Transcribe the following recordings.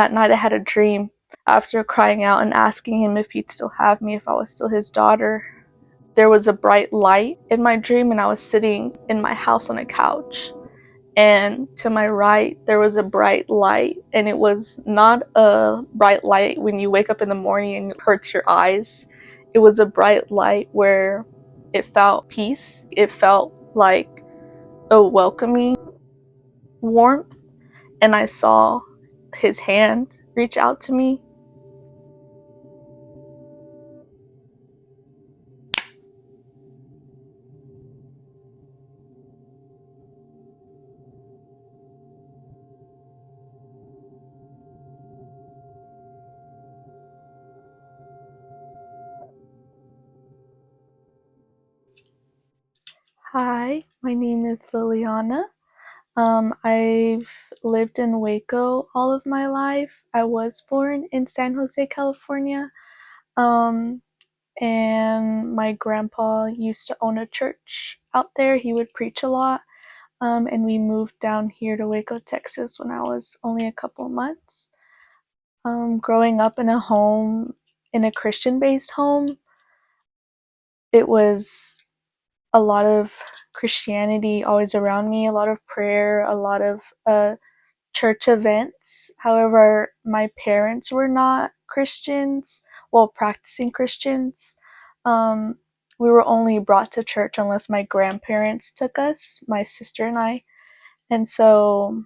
That night I had a dream. After crying out and asking him if he'd still have me, if I was still his daughter, there was a bright light in my dream, and I was sitting in my house on a couch. And to my right, there was a bright light, and it was not a bright light when you wake up in the morning and it hurts your eyes. It was a bright light where it felt peace. It felt like a welcoming warmth, and I saw his hand reach out to me. Hi, my name is Liliana. I've lived in Waco all of my life. I was born in San Jose, California. Um, and my grandpa used to own a church out there. He would preach a lot. And we moved down here to Waco, Texas when I was only a couple months. Growing up in a home, in a Christian based home, it was a lot of Christianity always around me, a lot of prayer, a lot of church events. However, my parents were not Christians, well, practicing Christians. Um, we were only brought to church unless my grandparents took us, my sister and I. And so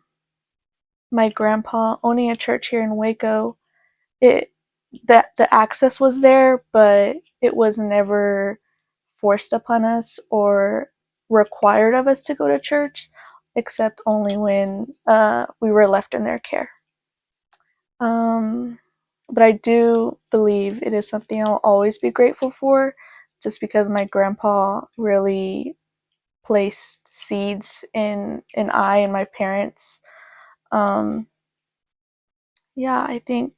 my grandpa owning a church here in Waco, it that the access was there, but it was never forced upon us or required of us to go to church, except only when we were left in their care. Um, but I do believe it is something I'll always be grateful for, just because my grandpa really placed seeds in I and my parents. Um, yeah, I think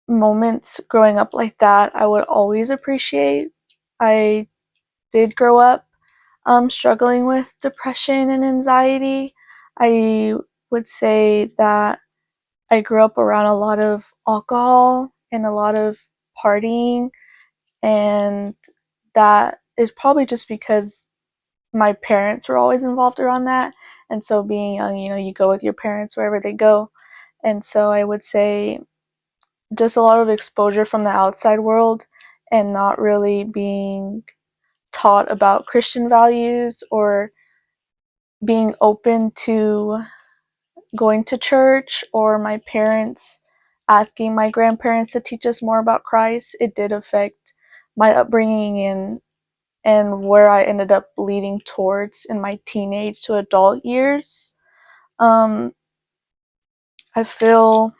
moments growing up like that I would always appreciate. I did grow up struggling with depression and anxiety. I would say that I grew up around a lot of alcohol and a lot of partying, and that is probably just because my parents were always involved around that. And so, being young, you go with your parents wherever they go. And so, I would say just a lot of exposure from the outside world and not really being taught about Christian values or being open to going to church, or my parents asking my grandparents to teach us more about Christ. It did affect my upbringing and where I ended up leading towards in my teenage to adult years. Um, I feel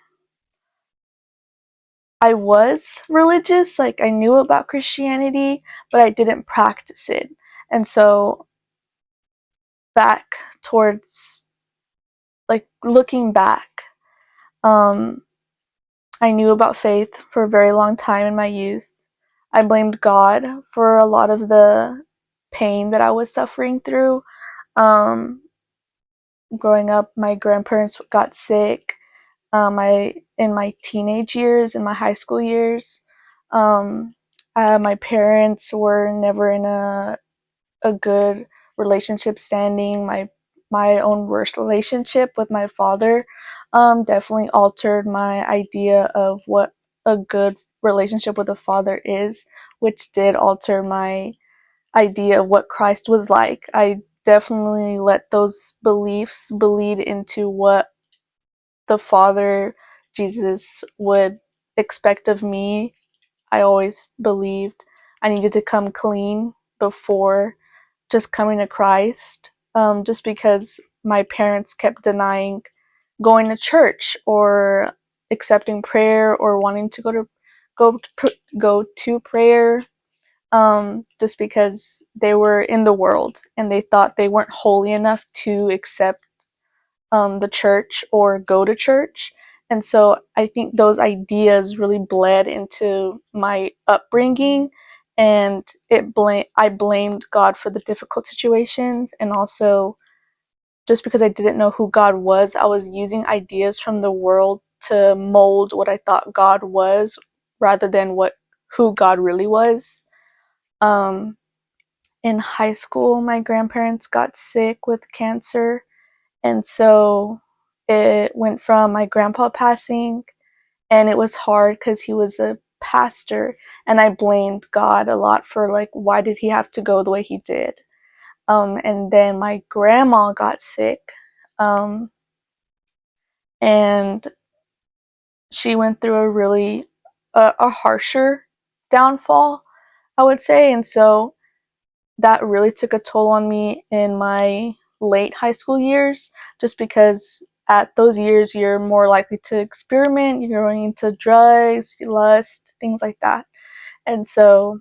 I was religious, like I knew about Christianity, but I didn't practice it. And so back towards like looking back, um, I knew about faith for a very long time in my youth. I blamed God for a lot of the pain that I was suffering through. Um, Growing up, my grandparents got sick. I in my teenage years, in my high school years, um, my parents were never in a good relationship standing. My own worst relationship with my father definitely altered my idea of what a good relationship with a father is, which did alter my idea of what Christ was like. I definitely let those beliefs bleed into what the Father Jesus would expect of me. I always believed I needed to come clean before just coming to Christ, just because my parents kept denying going to church or accepting prayer or wanting to go go to prayer, just because they were in the world and they thought they weren't holy enough to accept the church or go to church. And so I think those ideas really bled into my upbringing, and I blamed God for the difficult situations, and also just because I didn't know who God was, I was using ideas from the world to mold what I thought God was rather than who God really was. Um, in high school, my grandparents got sick with cancer, and so it went from my grandpa passing, and it was hard because he was a pastor, and I blamed God a lot for like why did he have to go the way he did. And then my grandma got sick, um, and she went through a really a harsher downfall, I would say, and so that really took a toll on me in my late high school years, just because at those years you're more likely to experiment, you're going into drugs, lust, things like that. And so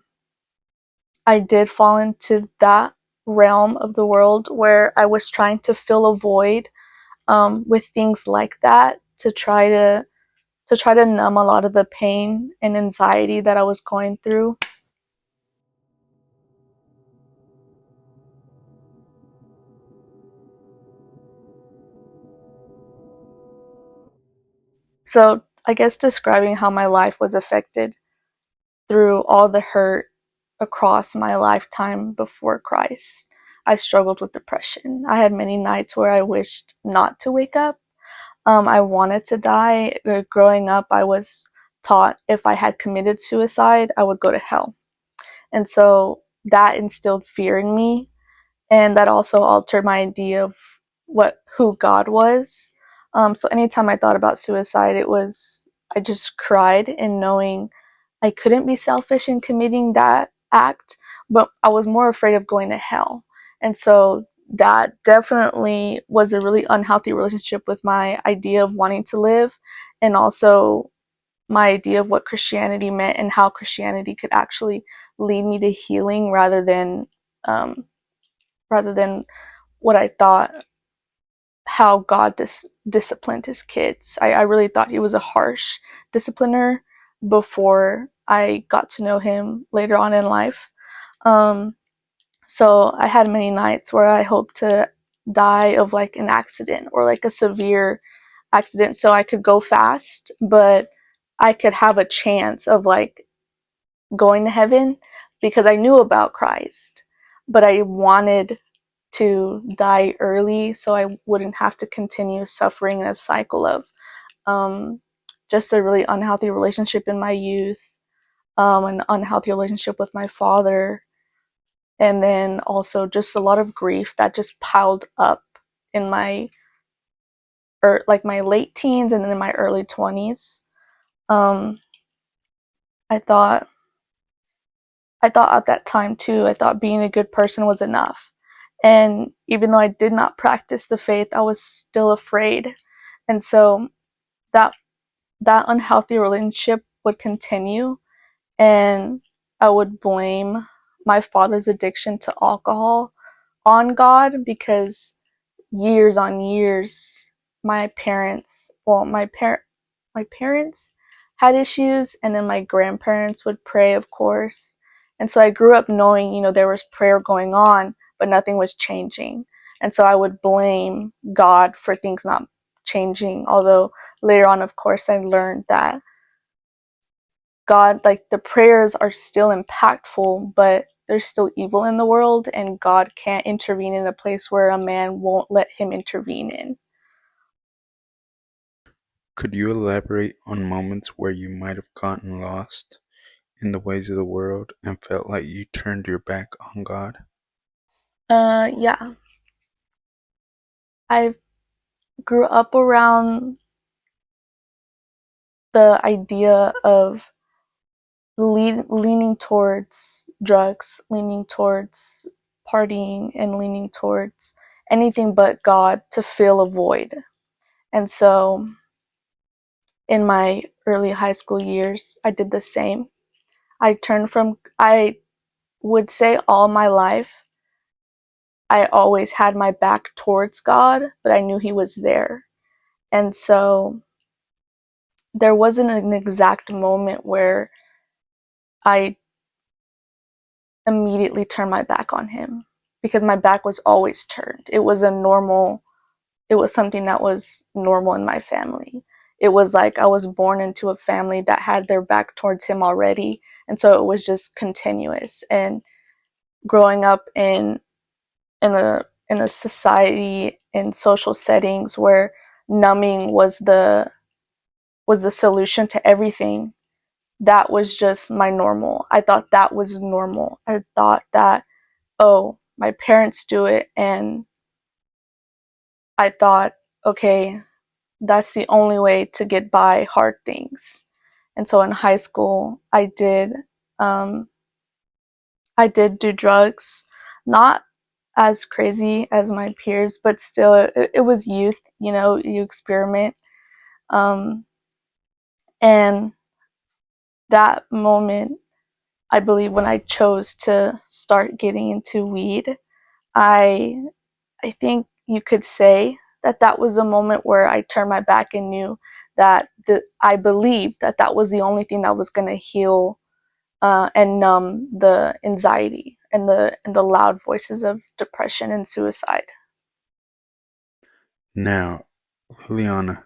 I did fall into that realm of the world where I was trying to fill a void with things like that to try to numb a lot of the pain and anxiety that I was going through. So I guess describing how my life was affected through all the hurt across my lifetime before Christ. I struggled with depression. I had many nights where I wished not to wake up. I wanted to die. Growing up, I was taught if I had committed suicide, I would go to hell. And so that instilled fear in me, and that also altered my idea of who God was. So anytime I thought about suicide, I just cried in knowing I couldn't be selfish in committing that act, but I was more afraid of going to hell. And so that definitely was a really unhealthy relationship with my idea of wanting to live, and also my idea of what Christianity meant and how Christianity could actually lead me to healing um, rather than what I thought how God disciplined his kids. I really thought he was a harsh discipliner before I got to know him later on in life. Um, so I had many nights where I hoped to die of like an accident or like a severe accident so I could go fast, but I could have a chance of like going to heaven because I knew about Christ, but I wanted to die early so I wouldn't have to continue suffering in a cycle of um, just a really unhealthy relationship in my youth, an unhealthy relationship with my father, and then also just a lot of grief that just piled up in like my late teens and then in my early 20s. Um, I thought I thought at that time too, I thought being a good person was enough. And even though I did not practice the faith, I was still afraid. And so that that unhealthy relationship would continue, and I would blame my father's addiction to alcohol on God because years on years my parents well my parents had issues, and then my grandparents would pray, of course. And so I grew up knowing, there was prayer going on, but nothing was changing. And so I would blame God for things not changing, although later on, of course, I learned that God, like the prayers are still impactful, but there's still evil in the world, and God can't intervene in a place where a man won't let him intervene in. Could you elaborate on moments where you might have gotten lost in the ways of the world and felt like you turned your back on God? Yeah. I grew up around the idea of leaning towards drugs, leaning towards partying, and leaning towards anything but God to fill a void. And so in my early high school years, I did the same. I would say all my life, I always had my back towards God, but I knew He was there. And so there wasn't an exact moment where I immediately turned my back on Him, because my back was always turned. It was something that was normal in my family. it was like I was born into a family that had their back towards him already. And so it was just continuous. And growing up in a society in social settings where numbing was the solution to everything, that was just my normal. I thought that was normal. I thought that, oh, my parents do it, and I thought, okay, that's the only way to get by hard things. And so in high school, um, I did do drugs, not as crazy as my peers, but still, it was youth. You know, you experiment. Um, and that moment, I believe, when I chose to start getting into weed, I I think you could say that that was a moment where I turned my back and knew that I believed that that was the only thing that was going to heal and numb the anxiety and the loud voices of depression and suicide. Now, Liliana,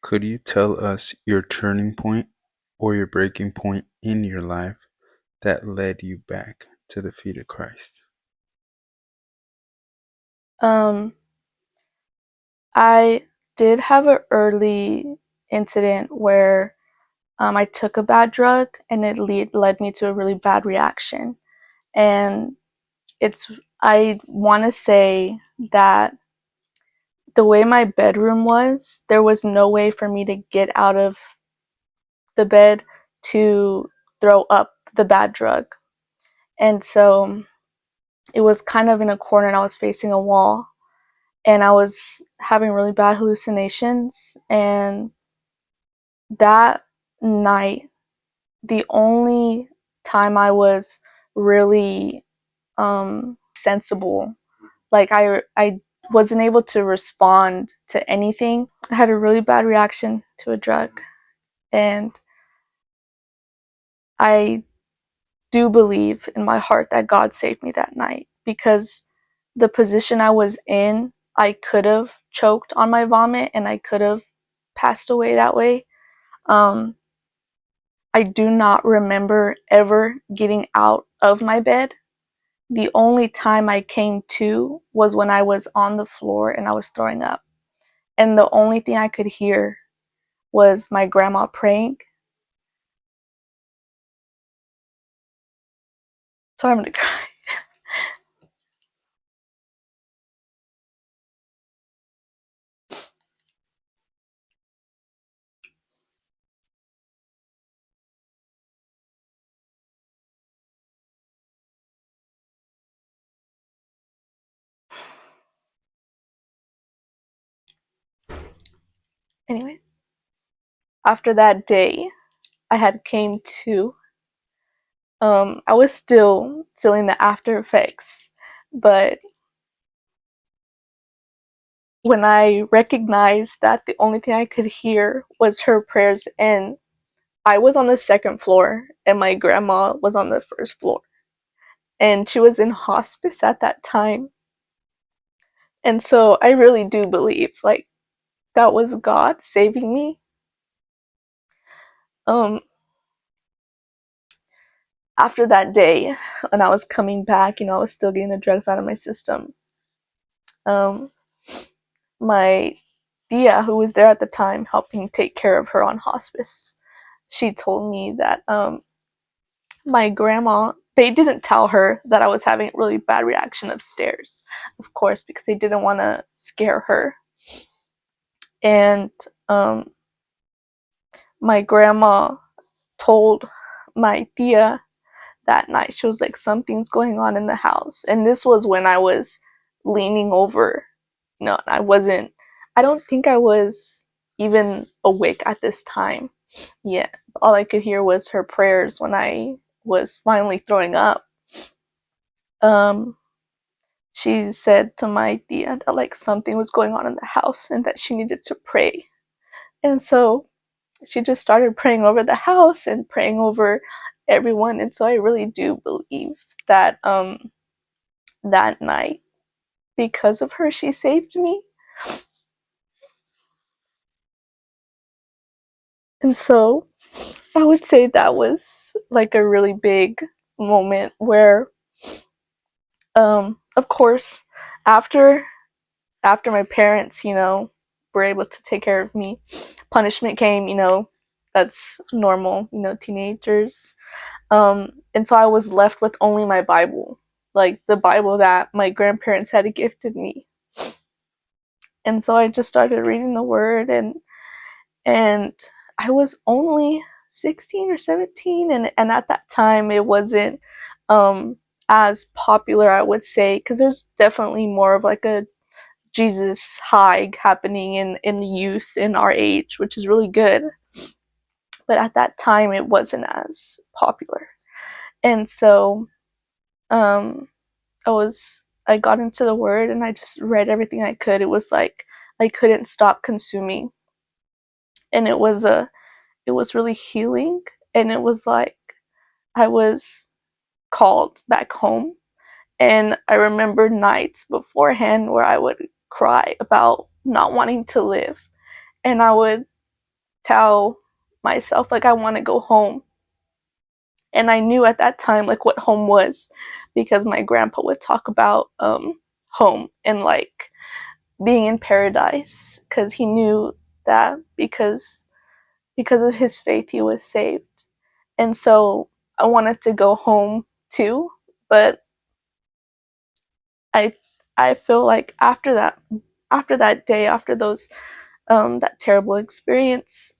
could you tell us your turning point or your breaking point in your life that led you back to the feet of Christ? Um, I did have an early incident where I took a bad drug and led me to a really bad reaction. And it's, I want to say that the way my bedroom was, there was no way for me to get out of the bed to throw up the bad drug. And so it was kind of in a corner and I was facing a wall and I was having really bad hallucinations. And that night, the only time I was really sensible, like I wasn't able to respond to anything. I had a really bad reaction to a drug, and I do believe in my heart that God saved me that night because the position I was in, I could have choked on my vomit and I could have passed away that way. Um, I do not remember ever getting out of my bed. The only time I came to was when I was on the floor and I was throwing up. And the only thing I could hear was my grandma praying. So I'm gonna cry. Anyways, after that day, I had came to. I was still feeling the after effects, but when I recognized that the only thing I could hear was her prayers, and I was on the second floor, and my grandma was on the first floor, and she was in hospice at that time. And so I really do believe like that was God saving me. Um, After that day, when I was coming back, you know, I was still getting the drugs out of my system. Um, my Dia, who was there at the time, helping take care of her on hospice, she told me that my grandma, they didn't tell her that I was having a really bad reaction upstairs, of course, because they didn't want to scare her. And um, my grandma told my Tia that night, she was like, something's going on in the house. And this was when I was leaning over. You know, I don't think I was even awake at this time yet. All I could hear was her prayers when I was finally throwing up. Um, she said to my tia that like something was going on in the house and that she needed to pray. And so she just started praying over the house and praying over everyone. And so I really do believe that that night, because of her, she saved me. And so I would say that was like a really big moment where, of course, after my parents, were able to take care of me, punishment came. That's normal. Teenagers. And so I was left with only my Bible, like the Bible that my grandparents had gifted me. And so I just started reading the Word, and I was only 16 or 17, and at that time it wasn't um as popular, I would say, because there's definitely more of like a Jesus high happening in the youth in our age, which is really good. But at that time it wasn't as popular. And so um I got into the Word and I just read everything I could. It was like I couldn't stop consuming. And it was really healing, and it was like I was called back home. And I remember nights beforehand where I would cry about not wanting to live, and I would tell myself like I want to go home. And I knew at that time like what home was, because my grandpa would talk about home and like being in paradise, because he knew that because of his faith he was saved. And so I wanted to go home too, but I I feel like after that day, after those that terrible experience,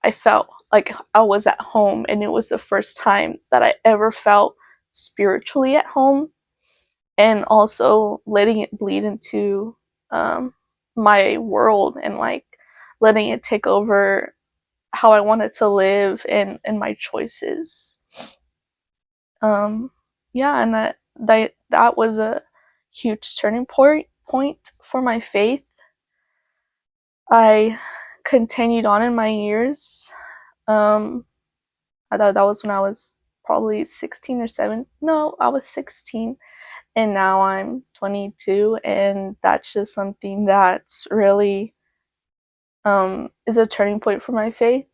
I felt like I was at home, and it was the first time that I ever felt spiritually at home, and also letting it bleed into um my world, and like letting it take over how I wanted to live and my choices. Um, yeah, and that was a huge turning point for my faith. I continued on in my years. Um, I thought that was when I was probably 16 or 7. No, I was 16, and now I'm 22, and that's just something that's really is a turning point for my faith.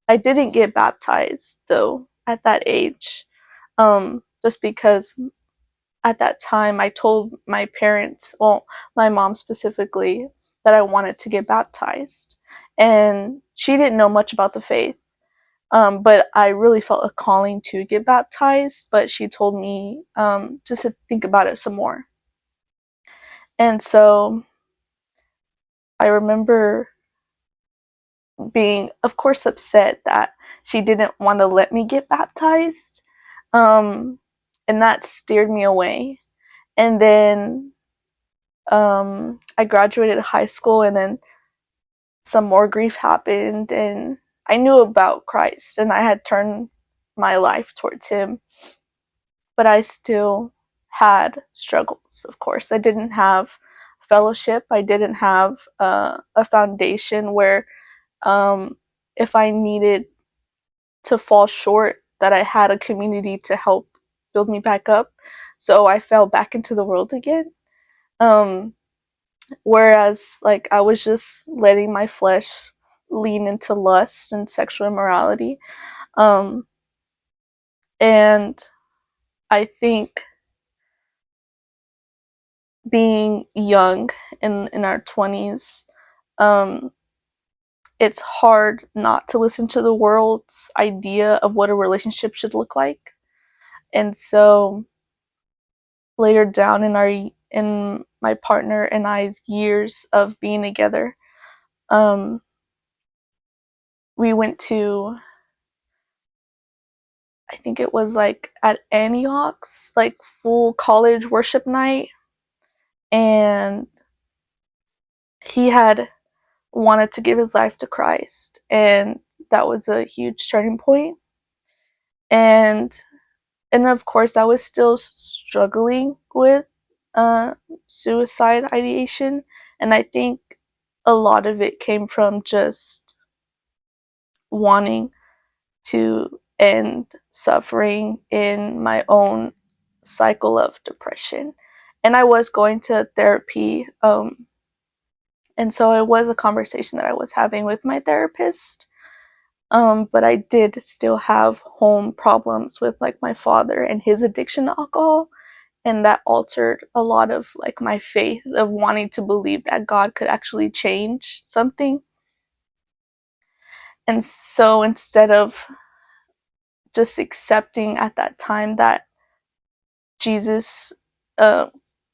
I didn't get baptized though at that age, just because at that time I told my parents, well, my mom specifically, that I wanted to get baptized. And she didn't know much about the faith. But I really felt a calling to get baptized, but she told me just to think about it some more. And so I remember being, of course, upset that she didn't want to let me get baptized. Um, and that steered me away. And then I graduated high school, and then some more grief happened, and I knew about Christ, and I had turned my life towards Him, but I still had struggles. Of course, I didn't have fellowship. I didn't have a foundation where, if I needed to fall short, that I had a community to help build me back up. So I fell back into the world again. Um, Whereas, like, I was just letting my flesh lean into lust and sexual immorality. Um, and I think being young in our 20s, um, it's hard not to listen to the world's idea of what a relationship should look like. And so later down in my partner and I's years of being together, um, we went to, I think it was like at Antioch's like full college worship night, and he had wanted to give his life to Christ, and that was a huge turning point. And and of course I was still struggling with uh suicide ideation, and I think a lot of it came from just wanting to end suffering in my own cycle of depression. And I was going to therapy, and so it was a conversation that I was having with my therapist. But I did still have home problems with like my father and his addiction to alcohol, and that altered a lot of like my faith of wanting to believe that God could actually change something. And so instead of just accepting at that time that Jesus uh,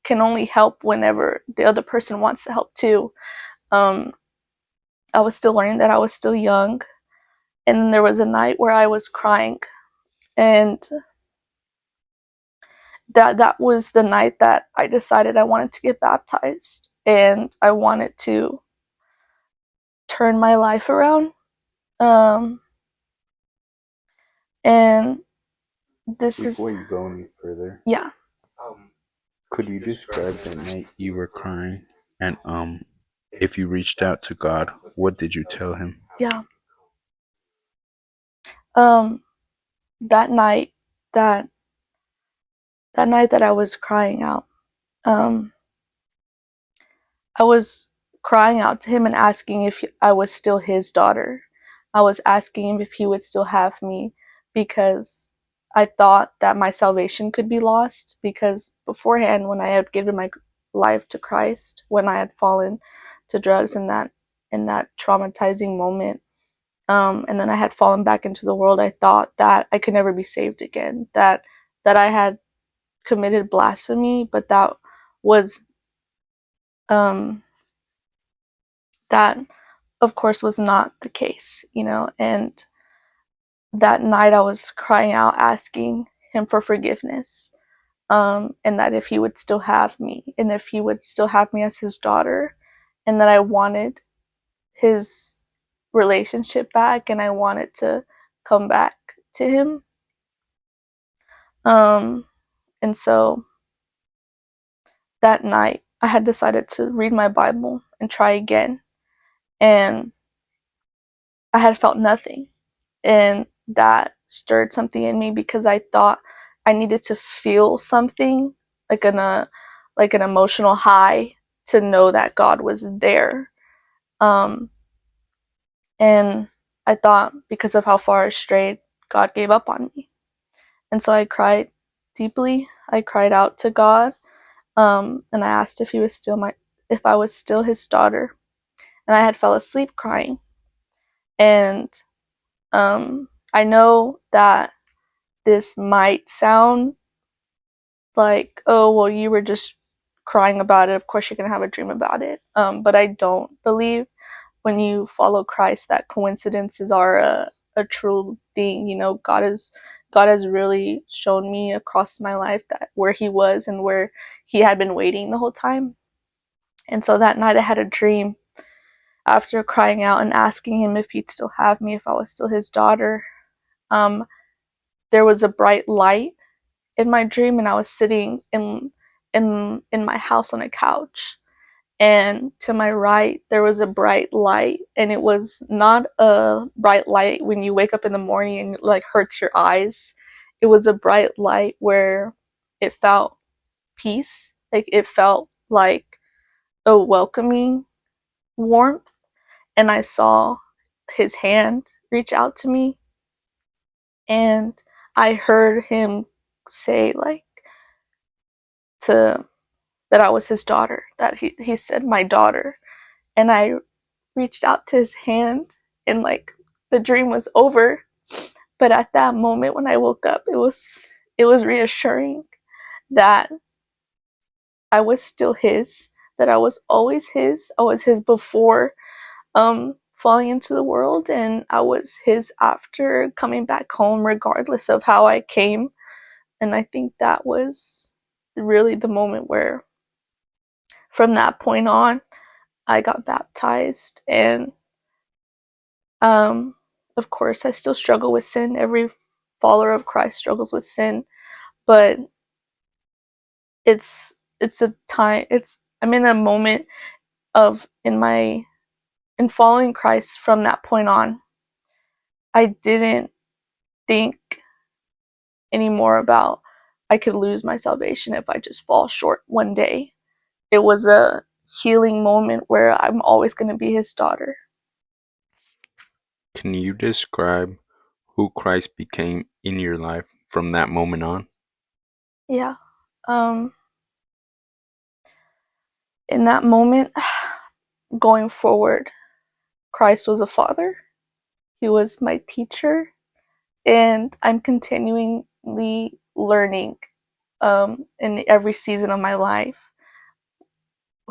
can only help whenever the other person wants to help too, um, I was still learning that I was still young. And there was a night where I was crying, and that was the night that I decided I wanted to get baptized and I wanted to turn my life around. Um, and this is Before you go any further, yeah, could you describe that night you were crying? And if you reached out to God, what did you tell him? yeah. Um, that night that that night that I was crying out, um, I was crying out to him and asking if I was still his daughter. I was asking him if he would still have me because I thought that my salvation could be lost. Because beforehand, when I had given my life to Christ, when I had fallen to drugs in that traumatizing moment, and then I had fallen back into the world, I thought that I could never be saved again. That I had committed blasphemy, but was um, that of course was not the case, you know. And that night I was crying out asking him for forgiveness, and that if he would still have me and if he would still have me as his daughter, and that I wanted his relationship back and I wanted to come back to him. um and so that night I had decided to read my Bible and try again, and I had felt nothing. And that stirred something in me because I thought I needed to feel something like an emotional high to know that God was there. Um, and I thought because of how far I strayed, God gave up on me. And so I cried deeply. I cried out to God, and I asked if I was still his daughter. And I had fell asleep crying. And I know that this might sound like, oh, well, you were just crying about it. Of course, you're going to have a dream about it. But I don't believe when you follow Christ that coincidences are a true thing. You know, God has really shown me across my life that where he was and where he had been waiting the whole time. And so that night I had a dream after crying out and asking him if he'd still have me, if I was still his daughter. Um, there was a bright light in my dream, and I was sitting in my house on a couch, and to my right there was a bright light, and it was not a bright light when you wake up in the morning and it like hurts your eyes. It was a bright light where it felt peace, like it felt like a welcoming warmth, and I saw his hand reach out to me, and I heard him say like to that I was his daughter, that he said my daughter. And I reached out to his hand, and like the dream was over. But at that moment when I woke up, it was reassuring that I was still his, that I was always his. I was his before falling into the world, and I was his after coming back home, regardless of how I came. And I think that was really the moment where from that point on I got baptized. And um, of course, I still struggle with sin. Every follower of Christ struggles with sin, but it's a time. It's I'm in a moment of in following Christ. From that point on, I didn't think anymore about I could lose my salvation if I just fall short one day. It was a healing moment where I'm always going to be his daughter. Can you describe who Christ became in your life from that moment on? Yeah. Um, in that moment, going forward, Christ was a father. He was my teacher, and I'm continually learning in every season of my life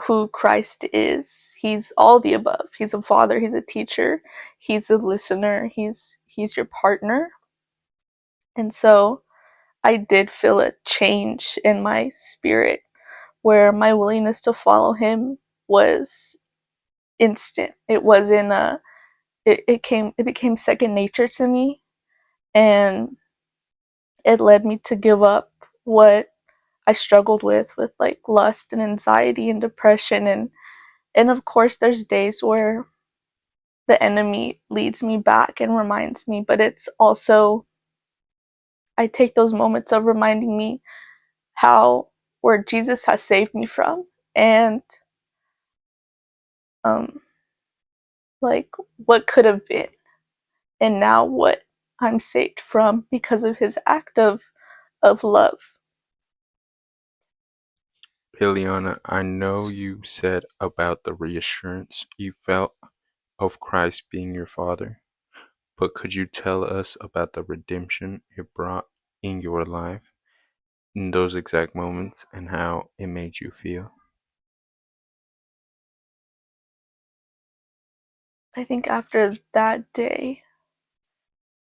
who Christ is. He's all the above. He's a father, he's a teacher, he's a listener, he's your partner. And so I did feel a change in my spirit where my willingness to follow him was instant. It wasn't a it became second nature to me, and it led me to give up what I struggled with like lust and anxiety and depression, and of course there's days where the enemy leads me back and reminds me, but it's also I take those moments of reminding me how where Jesus has saved me from, and um like what could have been, and now what I'm saved from because of his act of love. Ileana, I know you said about the reassurance you felt of Christ being your Father, but could you tell us about the redemption it brought in your life in those exact moments and how it made you feel? I think after that day,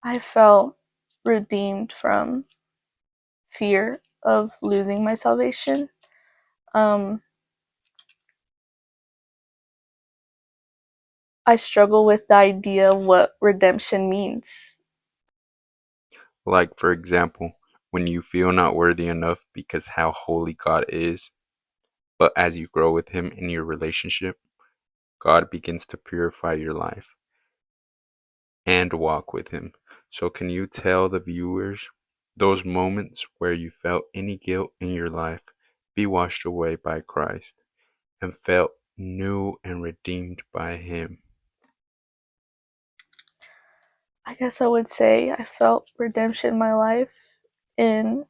I felt redeemed from fear of losing my salvation. Um, I struggle with the idea of what redemption means. Like, for example, when you feel not worthy enough because how holy God is, but as you grow with Him in your relationship, God begins to purify your life and walk with Him. So, can you tell the viewers those moments where you felt any guilt in your life be washed away by Christ and felt new and redeemed by Him? I guess I would say I felt redemption in my life in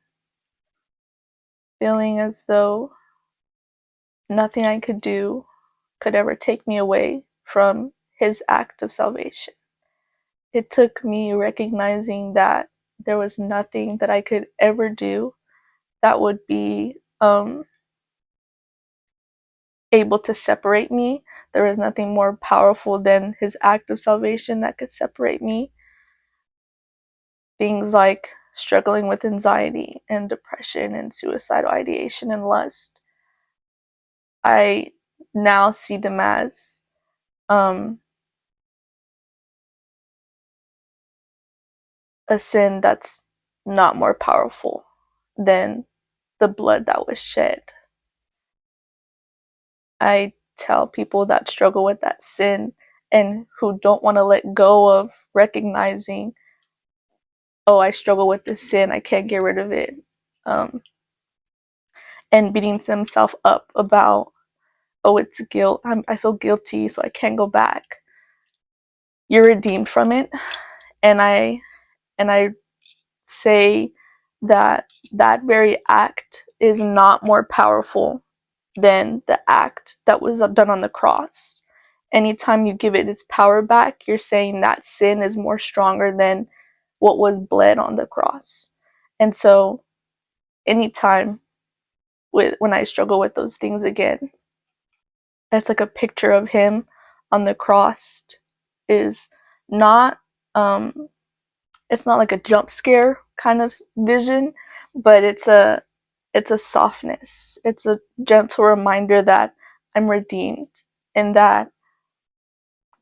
feeling as though nothing I could do could ever take me away from his act of salvation. It took me recognizing that there was nothing that I could ever do that would be able to separate me. There was nothing more powerful than his act of salvation that could separate me. Things like struggling with anxiety and depression and suicidal ideation and lust, I now see them as um, a sin that's not more powerful than the blood that was shed. I tell people that struggle with that sin and who don't want to let go of recognizing, oh, I struggle with this sin, I can't get rid of it, um, and beating themselves up about, oh, it's guilt, I feel guilty, so I can't go back. You're redeemed from it, and I say that that very act is not more powerful than the act that was done on the cross. Anytime you give it its power back, you're saying that sin is more stronger than what was bled on the cross. And so, anytime when I struggle with those things again, it's like a picture of him on the cross is not um it's not like a jump scare kind of vision, but it's a softness. It's a gentle reminder that I'm redeemed and that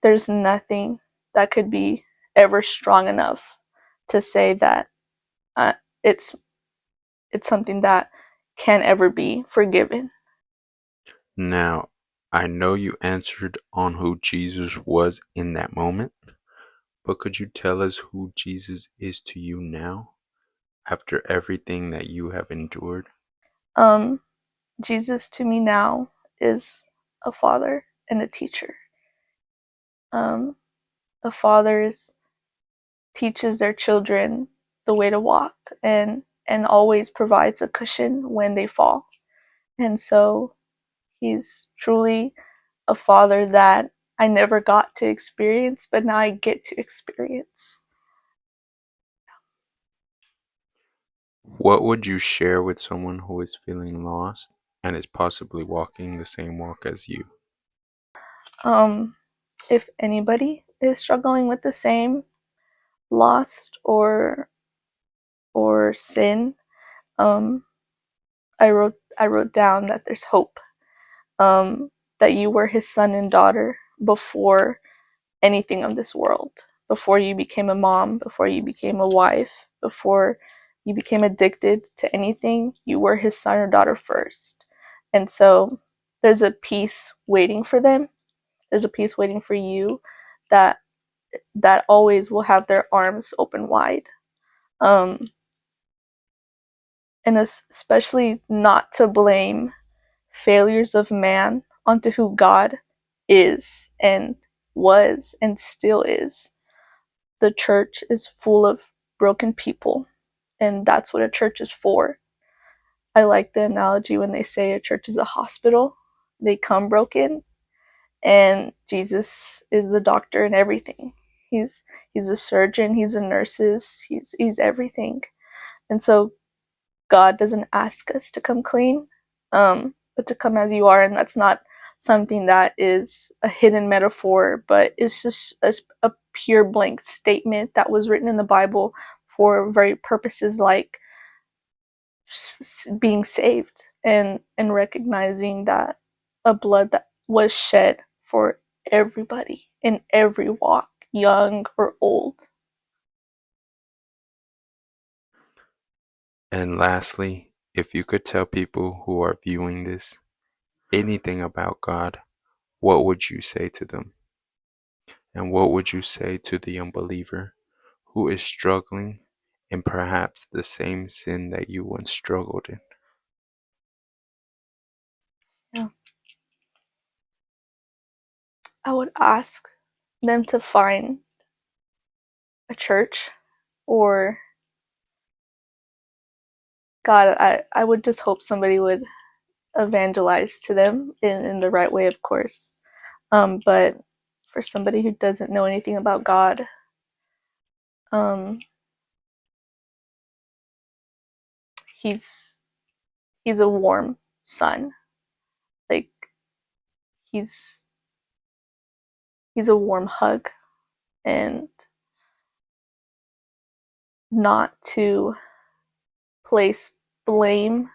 there's nothing that could be ever strong enough to say that uh, it's it's something that can ever be forgiven. Now, I know you answered on who Jesus was in that moment, but could you tell us who Jesus is to you now after everything that you have endured? Um, Jesus to me now is a father and a teacher. Um, a father is teaches their children the way to walk, and always provides a cushion when they fall. And so he's truly a father that I never got to experience, but now I get to experience. What would you share with someone who is feeling lost and is possibly walking the same walk as you? Um, if anybody is struggling with the same lost or sin, um, I wrote down that there's hope. That you were his son and daughter before anything of this world, before you became a mom, before you became a wife, before you became addicted to anything. You were his son or daughter first, and so there's a peace waiting for them. There's a peace waiting for you that always will have their arms open wide. Um, and especially not to blame failures of man onto who God is and was and still is. The church is full of broken people, and that's what a church is for. I like the analogy when they say a church is a hospital. They come broken, and Jesus is the doctor and everything. He's a surgeon, he's a nurses, he's everything. And so God doesn't ask us to come clean, but to come as you are. And that's not something that is a hidden metaphor, but it's just a pure blank statement that was written in the Bible for very purposes like being saved and recognizing that a blood that was shed for everybody in every walk, young or old. And lastly, if you could tell people who are viewing this anything about God, what would you say to them? And what would you say to the unbeliever who is struggling in perhaps the same sin that you once struggled in? Yeah. I would ask them to find a church, or God, I would just hope somebody would evangelize to them in the right way, of course. But for somebody who doesn't know anything about God, um, he's he's a warm son. Like he's he's a warm hug, and not to place blame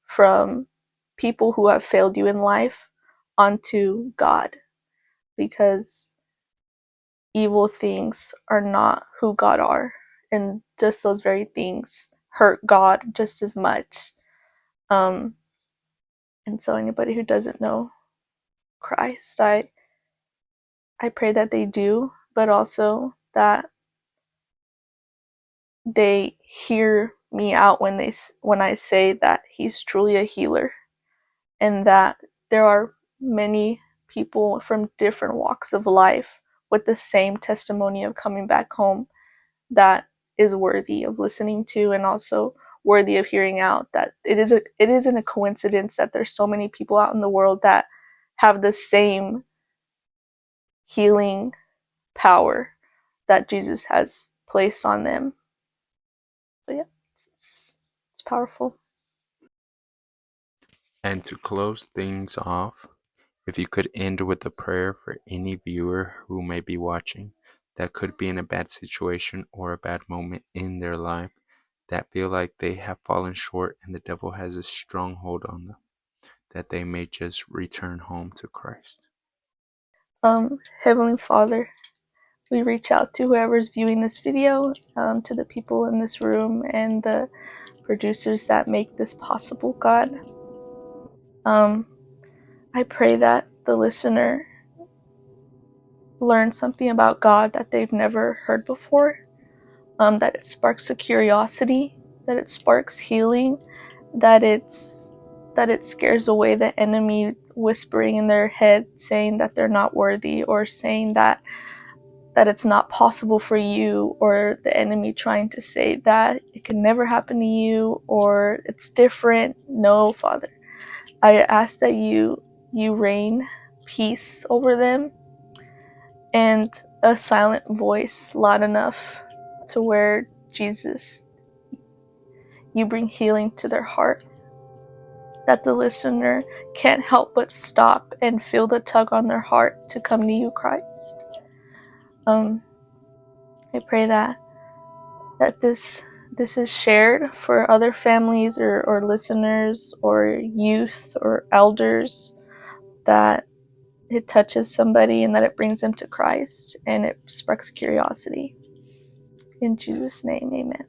from people who have failed you in life onto God, because evil things are not who God are, and just those very things hurt God just as much. Um, and so anybody who doesn't know Christ, I pray that they do, but also that they hear me out when I say that He's truly a healer, and that there are many people from different walks of life with the same testimony of coming back home that is worthy of listening to, and also worthy of hearing out. That it isn't a coincidence that there's so many people out in the world that have the same healing power that Jesus has placed on them. But yeah, it's powerful. And to close things off, if you could end with a prayer for any viewer who may be watching that could be in a bad situation or a bad moment in their life, that feel like they have fallen short and the devil has a stronghold on them, that they may just return home to Christ. Heavenly Father, we reach out to whoever's viewing this video, to the people in this room and the producers that make this possible, God. Um, I pray that the listener learn something about God that they've never heard before, that it sparks a curiosity, that it sparks healing, that it scares away the enemy whispering in their head saying that they're not worthy, or saying that that it's not possible for you, or the enemy trying to say that it can never happen to you or it's different. No, Father, I ask that you reign peace over them, and a silent voice loud enough to where, Jesus, you bring healing to their heart, that the listener can't help but stop and feel the tug on their heart to come to you, Christ. I pray that this is shared for other families, or listeners or youth or elders, that it touches somebody and that it brings them to Christ and it sparks curiosity. In Jesus' name, amen.